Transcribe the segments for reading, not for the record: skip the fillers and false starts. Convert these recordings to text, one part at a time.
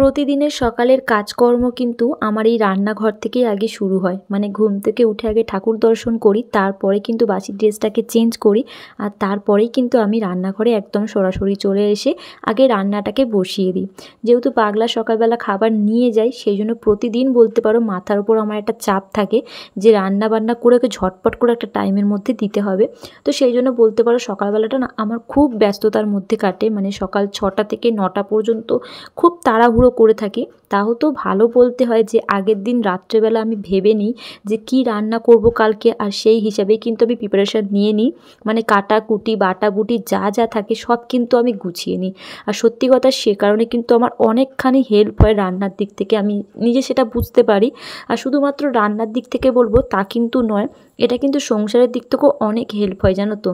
প্রতিদিনের সকালের কাজকর্ম কিন্তু আমার এই রান্নাঘর থেকেই আগে শুরু হয়। মানে ঘুম থেকে উঠে আগে ঠাকুর দর্শন করি, তারপরে কিন্তু বাসি ড্রেসটাকে চেঞ্জ করি, আর তারপরেই কিন্তু আমি রান্নাঘরে একদম সরাসরি চলে এসে আগে রান্নাটাকে বসিয়ে দিই। যেহেতু পাগলা সকালবেলা খাবার নিয়ে যায়, সেই জন্য প্রতিদিন বলতে পারো মাথার উপর আমার একটা চাপ থাকে যে রান্না বান্না করে ওকে ঝটপট করে একটা টাইমের মধ্যে দিতে হবে। তো সেই জন্য বলতে পারো সকালবেলাটা না আমার খুব ব্যস্ততার মধ্যে কাটে। মানে সকাল 6টা থেকে 9টা পর্যন্ত খুব তাড়াহুড়ো করে থাকি। তাও তো ভালো বলতে হয় যে আগের দিন রাত্রেবেলা আমি ভেবে নিই যে কী রান্না করব কালকে, আর সেই হিসাবেই কিন্তু আমি প্রিপারেশান নিয়ে নিই। মানে কাটাকুটি বাটাবুটি যা যা থাকে সব কিন্তু আমি গুছিয়ে নিই। আর সত্যি কথা সে কারণে কিন্তু আমার অনেকখানি হেল্প হয় রান্নার দিক থেকে, আমি নিজে সেটা বুঝতে পারি। আর শুধুমাত্র রান্নার দিক থেকে বলবো তা কিন্তু নয়, এটা কিন্তু সংসারের দিক থেকেও অনেক হেল্প হয়, জানো তো।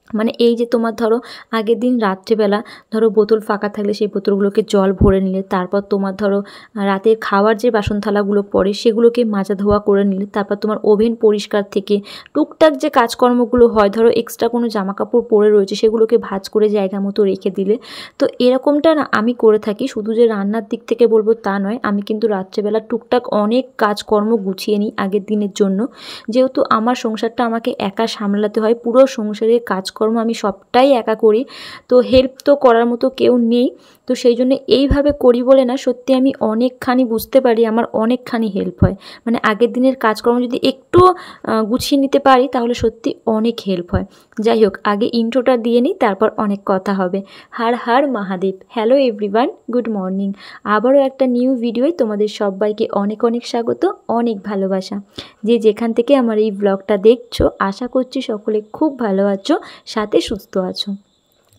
মানে এই যে তোমার ধরো আগের দিন রাত্রেবেলা ধরো বোতল ফাঁকা থাকলে সেই বোতলগুলোকে জল ভরে নিলে, তারপর তোমার ধরো রাতের খাওয়ার যে বাসন থালাগুলো পড়ে সেগুলোকে মাজা ধোয়া করে নিলে, তারপর তোমার ওভেন পরিষ্কার থেকে টুকটাক যে কাজকর্মগুলো হয়, ধরো এক্সট্রা কোনো জামাকাপড় পরে রয়েছে সেগুলোকে ভাঁজ করে জায়গা মতো রেখে দিলে। তো এরকমটা না আমি করে থাকি। শুধু যে রান্নার দিক থেকে বলবো তা নয়, আমি কিন্তু রাত্রেবেলা টুকটাক অনেক কাজকর্ম গুছিয়ে নিই আগের দিনের জন্য। যেহেতু আমার সংসারটা আমাকে একা সামলাতে হয়, পুরো সংসারের কাজকর্ম আমি সবটাই একা করি, তো হেল্প তো করার মতো কেউ নেই। তো সেই জন্য এইভাবে করি বলে না সত্যি আমি অনেকখানি বুঝতে পারি, আমার অনেকখানি হেল্প হয়। মানে আগের দিনের কাজকর্ম যদি একটু গুছিয়ে নিতে পারি তাহলে সত্যি অনেক হেল্প হয়। যাই হোক, আগে ইন্ট্রোটা দিয়ে নিই, তারপর অনেক কথা হবে। Har Har Mahadev. Hello everyone, good morning. আবারও একটা নিউ ভিডিওয় তোমাদের সবাইকে অনেক অনেক স্বাগত, অনেক ভালোবাসা। যে যেখান থেকে আমার এই ব্লগটা দেখছো, আশা করছি সকলে খুব ভালো আছো, সাথে সুস্থ আছো।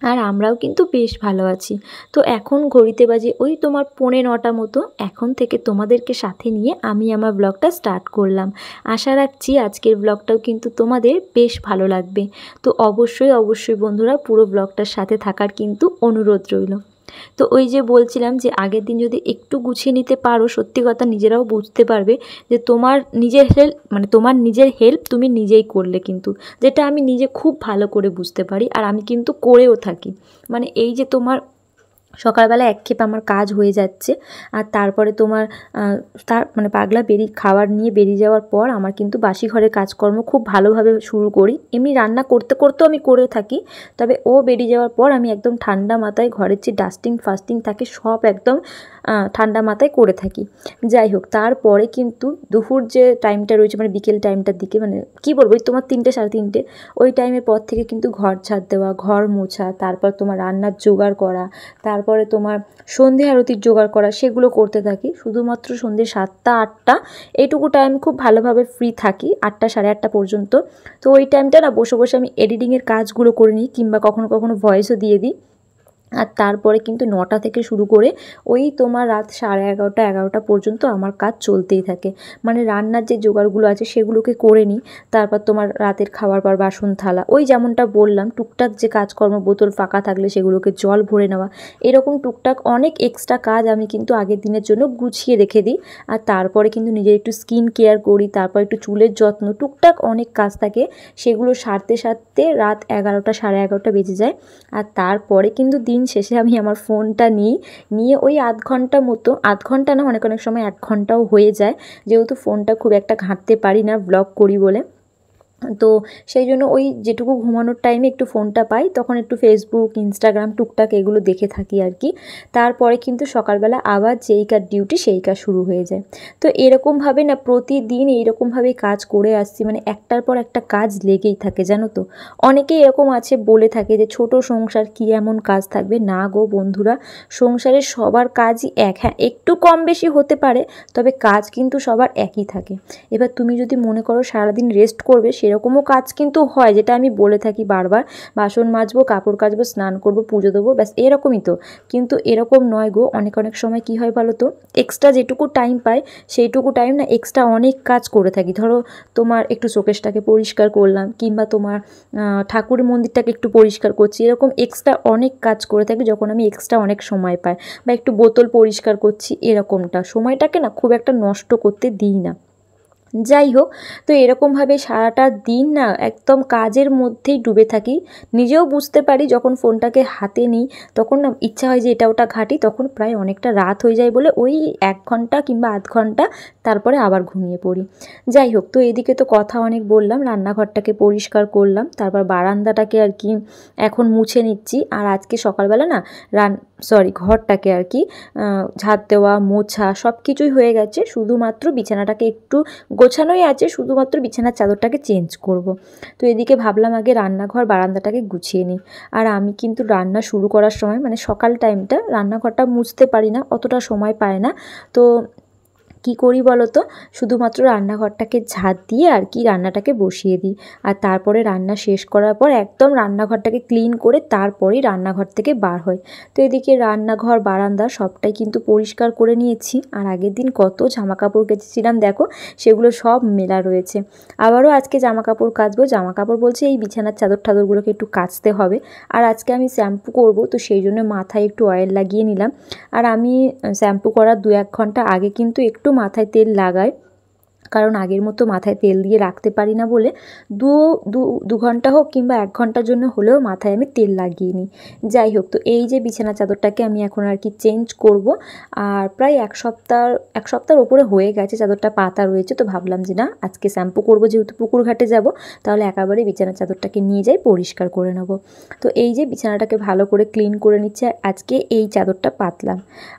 আর আমরাও কিন্তু বেশ ভালো আছি। তো এখন ঘড়িতে বাজে ওই তোমার 9:45 মতো। এখন থেকে তোমাদেরকে সাথে নিয়ে আমি আমার ব্লগটা স্টার্ট করলাম। আশা রাখছি আজকের ব্লগটাও কিন্তু তোমাদের বেশ ভালো লাগবে। তো অবশ্যই অবশ্যই বন্ধুরা পুরো ব্লগটার সাথে থাকার কিন্তু অনুরোধ রইল। তো ওই যে বলছিলাম যে আগের দিন যদি একটু গুছিয়ে নিতে পারো, সত্যি কথা নিজেরাও বুঝতে পারবে যে তোমার নিজের হেল্প, মানে তোমার নিজের হেল্প তুমি নিজেই করলে কিন্তু, যেটা আমি নিজে খুব ভালো করে বুঝতে পারি আর আমি কিন্তু করেও থাকি। মানে এই যে তোমার সকালবেলা একক্ষেপে আমার কাজ হয়ে যাচ্ছে, আর তারপরে তোমার তার মানে পাগলা খাবার নিয়ে বেরিয়ে যাওয়ার পর আমার কিন্তু বাসি ঘরের কাজকর্ম খুব ভালোভাবে শুরু করি। এমনি রান্না করতে করতেও আমি করে থাকি, তবে ও বেরিয়ে যাওয়ার পর আমি একদম ঠান্ডা মাথায় ঘরের যে ডাস্টিং ফাস্টিং থাকে সব একদম ঠান্ডা মাথায় করে থাকি। যাই হোক, তারপরে কিন্তু দুপুর যে টাইমটা রয়েছে, মানে বিকেল টাইমটার দিকে, মানে কী বলবো, ওই তোমার 3টে 3:30 ওই টাইমের পর থেকে কিন্তু ঘর ঝাড় দেওয়া, ঘর মোছা, তারপর তোমার রান্নার জোগাড় করা, তারপরে তোমার সন্ধে আরতির জোগাড় করা, সেগুলো করতে থাকি। শুধুমাত্র সন্ধে 7টা 8টা এইটুকু টাইম খুব ভালোভাবে ফ্রি থাকি, 8টা 8:30 পর্যন্ত। তো ওই টাইমটা না বসে বসে আমি এডিটিংয়ের কাজগুলো করে নিই, কিংবা কখনো কখনো ভয়েসও দিয়ে দিই। আর তারপরে কিন্তু 9টা থেকে শুরু করে ওই তোমার রাত 11:30 11টা পর্যন্ত আমার কাজ চলতেই থাকে। মানে রান্নার যে জোগাড়গুলো আছে সেগুলোকে করে নিই। তারপর তোমার রাতের খাবার পর বাসন থালা, ওই যেমনটা বললাম টুকটাক যে কাজকর্ম, বোতল ফাঁকা থাকলে সেগুলোকে জল ভরে নেওয়া, এরকম টুকটাক অনেক এক্সট্রা কাজ আমি কিন্তু আগের দিনের জন্য গুছিয়ে রেখে দিই। আর তারপরে কিন্তু নিজের একটু স্কিন কেয়ার করি, তারপর একটু চুলের যত্ন, টুকটাক অনেক কাজ থাকে, সেগুলো সারতে সারতে রাত 11টা 11:30 বেজে যায়। আর তারপরে কিন্তু দিন শেষে আমি আমার ফোনটা নিয়ে ওই আধ ঘন্টা মতো, আধ ঘন্টা না, অনেক অনেক সময় 1 ঘন্টাও হয়ে যায়, যেহেতু ফোনটা খুব একটা ঘাঁটতে পারি না ব্লগ করি বলে। তো সেই জন্য ওই যেটুকু ঘুমানোর টাইমে একটু ফোনটা পাই তখন একটু ফেসবুক ইনস্টাগ্রাম টুকটাক এগুলো দেখে থাকি আর কি। তারপরে কিন্তু সকালবেলা আবার যেই কার ডিউটি সেই কাজ শুরু হয়ে যায়। তো এরকমভাবে না প্রতিদিন এইরকমভাবেই কাজ করে আসছি, মানে একটার পর একটা কাজ লেগেই থাকে, জানো তো। অনেকেই এরকম আছে বলে থাকে যে ছোট সংসার কি এমন কাজ থাকবে, না গো বন্ধুরা, সংসারের সবার কাজই এক। হ্যাঁ, একটু কম বেশি হতে পারে, তবে কাজ কিন্তু সবার একই থাকে। এবার তুমি যদি মনে করো সারাদিন রেস্ট করবে, সেরকমও কাজ কিন্তু হয়, যেটা আমি বলে থাকি বারবার, বাসন মাজবো, কাপড় কাচবো, স্নান করবো, পুজো দেবো, ব্যাস এরকমই তো। কিন্তু এরকম নয় গো, অনেক অনেক সময় কি হয় বলো তো, এক্সট্রা যেটুকু টাইম পাই সেইটুকু টাইম না এক্সট্রা অনেক কাজ করে থাকি। ধরো তোমার একটু শোকেসটাকে পরিষ্কার করলাম, কিংবা তোমার ঠাকুরের মন্দিরটাকে একটু পরিষ্কার করছি, এরকম এক্সট্রা অনেক কাজ করে থাকি যখন আমি এক্সট্রা অনেক সময় পাই। বা একটু বোতল পরিষ্কার করছি, এরকমটা সময়টাকে না খুব একটা নষ্ট করতে দিই না। যাই হোক, তো এরকমভাবে সারাটা দিন না একদম কাজের মধ্যেই ডুবে থাকি। নিজেও বুঝতে পারি যখন ফোনটাকে হাতে নিই তখন না ইচ্ছা হয় যে এটা ওটা ঘাঁটি, তখন প্রায় অনেকটা রাত হয়ে যায় বলে ওই 1 ঘন্টা কিংবা আধ ঘন্টা তারপরে আবার ঘুমিয়ে পড়ি। যাই হোক, তো এদিকে তো কথা অনেক বললাম, রান্নাঘরটাকে পরিষ্কার করলাম, তারপর বারান্দাটাকে আর কি এখন মুছে নিচ্ছি। আর আজকে সকালবেলা না ঘরটাকে আর কি ঝাড় দেওয়া মোছা সব কিছুই হয়ে গেছে, শুধুমাত্র বিছানাটাকে একটু গোছানোই আছে, শুধুমাত্র বিছানার চাদরটাকে চেঞ্জ করব। তো এদিকে ভাবলাম আগে রান্নাঘর বারান্দাটাকে গুছিয়ে নিই। আর আমি কিন্তু রান্না শুরু করার সময় মানে সকাল টাইমটা রান্নাঘরটা মুছতে পারি না, অতটা সময় পায় না। তো কি করি বলো তো, শুধুমাত্র রান্নাঘরটাকে ঝাঁট দিয়ে আর কি রান্নাটাকে বসিয়ে দিই। আর তারপরে রান্না শেষ করার পর একদম রান্নাঘরটাকে ক্লিন করে তারপরেই রান্নাঘর থেকে বার হয়। তো এদিকে রান্নাঘর বারান্দা সবটাই কিন্তু পরিষ্কার করে নিয়েছি। আর আগের দিন কত জামাকাপড় কেচেছিলাম দেখো, সেগুলো সব মেলা রয়েছে। আবারও আজকে জামাকাপড় কাচবো, জামাকাপড় বলছে এই বিছানার চাদর টাদরগুলোকে একটু কাচতে হবে। আর আজকে আমি শ্যাম্পু করব, তো সেই জন্য মাথায় একটু অয়েল লাগিয়ে নিলাম। আর আমি শ্যাম্পু করার 2-1 ঘন্টা আগে কিন্তু একটু মাথায় তেল লাগাই, কারণ আগের মতো মাথায় তেল দিয়ে রাখতে পারি না বলে দু দু দু ঘন্টা হোক কিংবা 1 ঘন্টার জন্য হলেও মাথায় আমি তেল লাগিয়ে নিই। যাই হোক, তো এই যে বিছানা চাদরটাকে আমি এখন আর কি চেঞ্জ করব। আর প্রায় এক সপ্তাহের ওপরে হয়ে গেছে চাদরটা পাতা রয়েছে। তো ভাবলাম যে না, আজকে শ্যাম্পু করব, যেহেতু পুকুর ঘাটে যাব, তাহলে একেবারে বিছানা চাদরটাকে নিয়ে যাই পরিষ্কার করে নেব। তো এই যে বিছানাটাকে ভালো করে ক্লিন করে নিচ্ছে, আর আজকে এই চাদরটা পাতলাম।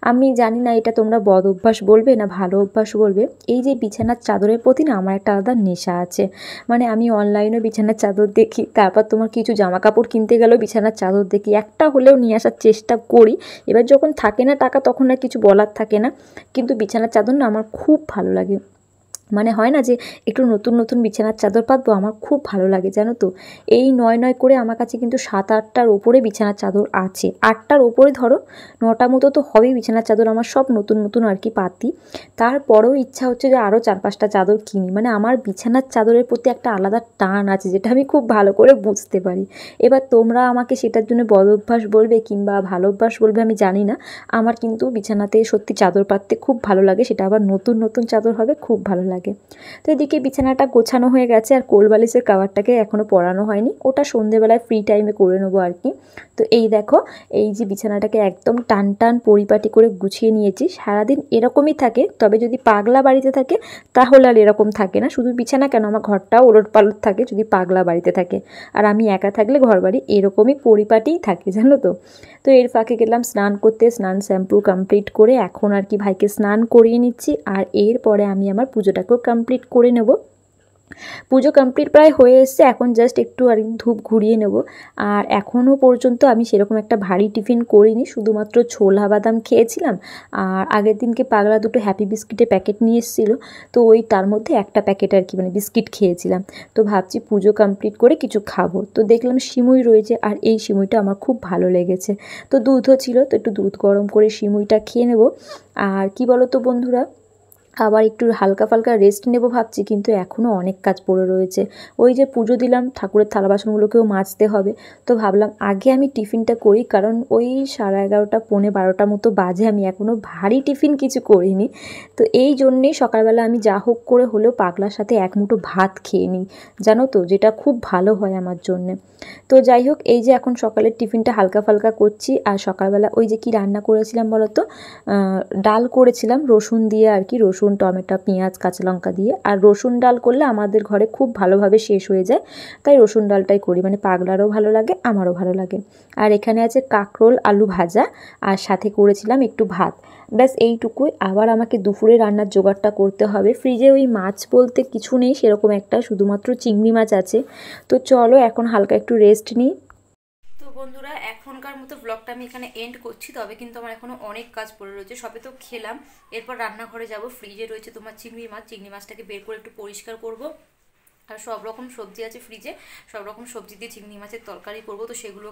আমি জানি না এটা তোমরা বদ অভ্যাস বলবে না ভালো অভ্যাস বলবে, এই যে বিছানার চাদরের প্রতি না আমার একটা আলাদা নেশা আছে। মানে আমি অনলাইনে বিছানার চাদর দেখি, তারপর তোমার কিছু জামা কাপড় কিনতে গেলেও বিছানার চাদর দেখি, একটা হলেও নিয়ে আসার চেষ্টা করি। এবার যখন থাকে না টাকা তখন আর কিছু বলার থাকে না, কিন্তু বিছানার চাদর না আমার খুব ভালো লাগে। মানে হয় না যে একটু নতুন নতুন বিছানার চাদর পাতবো, আমার খুব ভালো লাগে জানো তো। এই 9 করে আমার কাছে কিন্তু 7-8টার ওপরে বিছানার চাদর আছে, 8টার ওপরে ধরো, 9টা মতো তো হবেই বিছানার চাদর আমার, সব নতুন নতুন আর কি পাতি। তারপরেও ইচ্ছা হচ্ছে যে আরও 4-5টা চাদর কিনি। মানে আমার বিছানার চাদরের প্রতি একটা আলাদা টান আছে, যেটা আমি খুব ভালো করে বুঝতে পারি। এবার তোমরা আমাকে সেটার জন্য বদ অভ্যাস বলবে কিংবা ভালো অভ্যাস বলবে আমি জানি না, আমার কিন্তু বিছানাতে সত্যি চাদর পাততে খুব ভালো লাগে, সেটা আবার নতুন নতুন চাদর হবে, খুব ভালো লাগে। তো এদিকে বিছানাটা গোছানো হয়ে গেছে, আর কোলবালিশের কাভারটাকে এখনও পরানো হয়নি, ওটা সন্ধেবেলায় ফ্রি টাইমে করে নেবো আর কি। তো এই দেখো, এই যে বিছানাটাকে একদম টান টান পরিপাটি করে গুছিয়ে নিয়েছি। সারাদিন এরকমই থাকে, তবে যদি পাগলা বাড়িতে থাকে তাহলে আর এরকম থাকে না। শুধু বিছানা কেন, আমার ঘরটাও ওলট পালট থাকে যদি পাগলা বাড়িতে থাকে। আর আমি একা থাকলে ঘর বাড়ি এরকমই পরিপাটিই থাকে, জানো তো। তো এর ফাঁকে গেলাম স্নান করতে, স্নান শ্যাম্পু কমপ্লিট করে এখন আর কি ভাইকে স্নান করিয়ে নিচ্ছি। আর এরপরে আমি আমার পুজোটাকেও কমপ্লিট করে নেব। পুজো কমপ্লিট প্রায় হয়ে এসছে, এখন জাস্ট একটু আর ধূপ ঘুরিয়ে নেব। আর এখনও পর্যন্ত আমি সেরকম একটা ভারী টিফিন করিনি, শুধুমাত্র ছোলা বাদাম খেয়েছিলাম। আর আগের দিনকে পাগলা দুটো হ্যাপি বিস্কিটের প্যাকেট নিয়ে এসেছিলো, তো ওই তার মধ্যে একটা প্যাকেট আর কি মানে বিস্কিট খেয়েছিলাম। তো ভাবছি পুজো কমপ্লিট করে কিছু খাবো, তো দেখলাম সিমুই রয়েছে, আর এই সিমুইটা আমার খুব ভালো লেগেছে। তো দুধও ছিল, তো একটু দুধ গরম করে সিমুইটা খেয়ে নেব। আর কি বলো তো বন্ধুরা, আবার একটু হালকা ফালকা রেস্ট নেব ভাবছি, কিন্তু এখনও অনেক কাজ পড়ে রয়েছে। ওই যে পুজো দিলাম, ঠাকুরের থালা বাসনগুলোকেও মাজতে হবে। তো ভাবলাম আগে আমি টিফিনটা করি, কারণ ওই 11:30 পৌনে 12টা মতো বাজে, আমি এখনও ভারী টিফিন কিছু করিনি। তো এই জন্যেই সকালবেলা আমি যা হোক করে হলেও পাগলার সাথে এক মুঠো ভাত খেয়ে নিই, জানো তো, যেটা খুব ভালো হয় আমার জন্যে। তো যাই হোক, এই যে এখন সকালের টিফিনটা হালকা ফালকা করছি। আর সকালবেলা ওই যে কি রান্না করেছিলাম বলো তো, ডাল করেছিলাম রসুন দিয়ে আর কি, রসুন টমেটো পেঁয়াজ কাঁচা লঙ্কা দিয়ে। আর রসুন ডাল করলে আমাদের ঘরে খুব ভালোভাবে শেষ হয়ে যায়, তাই রসুন ডালটাই করি, মানে পাগলারও ভালো লাগে আমারও ভালো লাগে। আর এখানে আছে কাঁকরোল আলু ভাজা, আর সাথে করেছিলাম একটু ভাত, ব্যাস এইটুকুই। আবার আমাকে দুপুরে রান্নার জোগাড়টা করতে হবে। ফ্রিজে ওই মাছ বলতে কিছু নেই সেরকম একটা, শুধুমাত্র চিংড়ি মাছ আছে। তো চলো এখন হালকা একটু রেস্ট নিই। তো বন্ধুরা, এখনকার মতো ব্লগটা আমি এখানে এন্ড করছি, তবে কিন্তু আমার এখনো অনেক কাজ পড়ে রয়েছে। সবে তো খেলাম, এরপর রান্নাঘরে যাব। ফ্রিজে রয়েছে তোমার চিংড়ি মাছ, চিংড়ি মাছটাকে বের করে একটু পরিষ্কার করব। আর সব রকম সবজি আছে ফ্রিজে, সব রকম সবজি দিয়ে চিংড়ি মাছের তরকারি করব। তো সেগুলো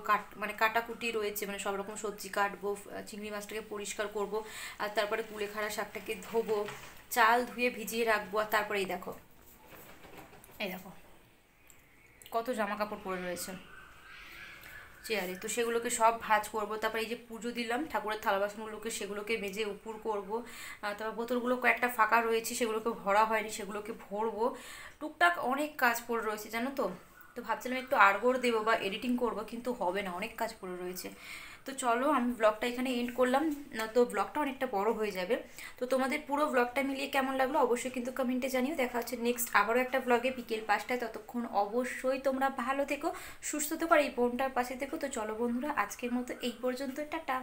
কাটাকুটি রয়েছে, মানে সব রকম সবজি কাটবো, চিংড়ি মাছটাকে পরিষ্কার করব। আর তারপরে কুলেখাড়া শাকটাকে ধোবো, চাল ধুয়ে ভিজিয়ে রাখবো। আর তারপরে এই দেখো কত জামা কাপড় পরে রয়েছে। চেয়ারে। তো সেগুলোকে সব ভাঁজ করব। তারপরে এই যে পুজো দিলাম ঠাকুরের থালা বাসনগুলোকে, সেগুলোকে মেজে উপর করব। তারপর বোতলগুলো কয়েকটা ফাঁকা রয়েছে, সেগুলোকে ভরা হয়নি, সেগুলোকে ভরবো। টুকটাক অনেক কাজ পড়ে রয়েছে জানো তো। তো ভাবছিলাম একটু আড়গোড় দেবো বা এডিটিং করব, কিন্তু হবে না, অনেক কাজ পড়ে রয়েছে। তো চলো আমি ব্লগটা এখানে এন্ড করলাম, না তো ব্লগটা অনেকটা বড় হয়ে যাবে। তো তোমাদের পুরো ব্লগটা মিলিয়ে কেমন লাগলো অবশ্যই কিন্তু কমেন্টে জানিও। দেখা হচ্ছে নেক্সট আবারও একটা ব্লগে বিকেল 5টায়। ততক্ষণ অবশ্যই তোমরা ভালো থেকো, সুস্থ থেকো আর এই বোনটার পাশে থেকো। তো চলো বন্ধুরা, আজকের মতো এই পর্যন্ত, টাটা।